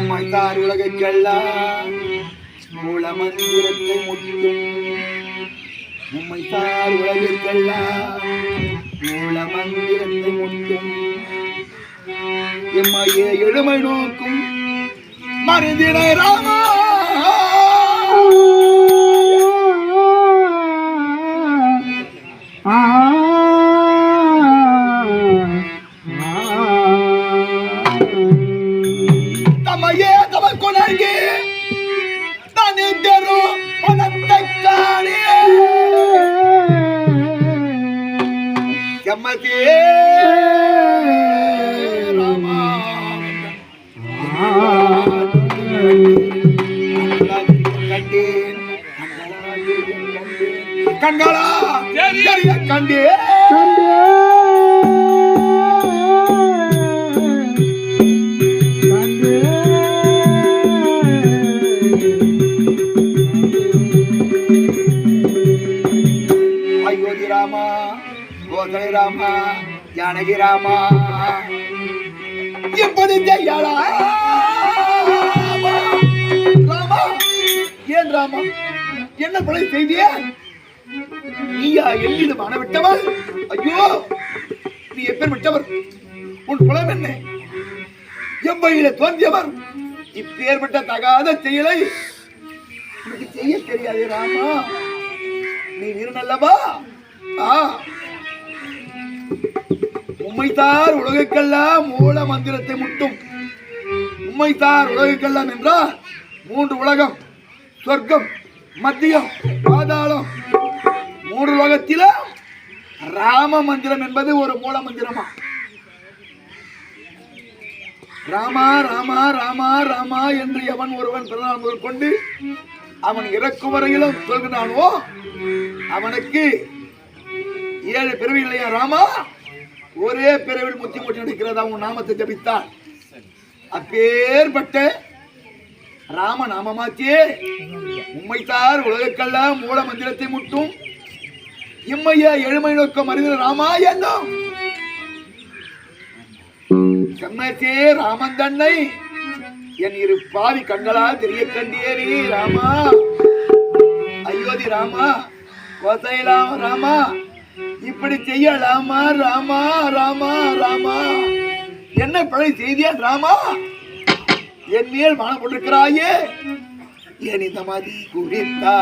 உம்மைத்தார் உலகைக்கெல்லாம் மூல மந்திரத்தை முட்டும். உம்மைத்தார் உலகைக்கெல்லாம் மூல மந்திரத்தை முட்டும். எம்மையே எழுமை நோக்கும் மருந்தினை ராமா. தமையே தமக்குணர்கி தனித்தரும் பணத்தை காணே எம்மதே ராமா. கண்களா கண்டே அயோத்தி ராமா, கோசலை ராமா, ஜானகி ராமா, எப்படி செய்யலா ராமா? ஏன் ராமா, என்ன கொலை செய்திய? நீயா எல்லிது மனவிட்டவர்? ஐயோ, நீ எப்பேர் விட்டவர்? உன் குலம் என்ன? எம்பையில தோன்றியவர். இப்பேற்பட்ட தகாத செயலை உனக்கு செய்ய தெரியாது ராமா. நீ வீரனல்லவா? உம்மைத்தார் உலகுக்கெல்லாம் மூல மந்திரத்தை முட்டும். உம்மைத்தார் உலகுக்கெல்லாம் என்றால் 3 உலகம், சொர்க்கம், மத்தியம், பாதாளம். 3 உலகத்தில ராம மந்திரம் என்பது ஒரு மூல மந்திரமா? ராமா ராமா ராமா ராமா என்று எவன் ஒருவன் பிரதானம் கொண்டு அவன் இறக்கும் வரையிலும் சொல்கிறானோ அவனுக்கு 7 பிறவி இல்லையா ராமா? ஒரே பிறவில் முத்தி மூட்டி நடிக்கிறதா உன் நாமத்தை ஜபித்தான். அப்பேற்பட்ட ராம நாமமாச்சே உம்மைத்தார் உலகக்கெல்லாம் மூல மந்திரத்தை முட்டும். இம்மையா எழுமை நோக்கம் அறிந்த ராமா என்னும் செம்மச்சே ராமன் தன்னை என் இரு பாவி கண்களால் தெரிய கண்டியேரி ராமா. அயோத்தி ராமா, கோசைலாம் ராமா, இப்படி செய்யலாமா ராமா? ராமா ராமா, என்ன பழை செய்தியா ராமா? என் மேல் மனம் கொண்டிருக்கிறாயே, என் இந்த மதி குறித்தா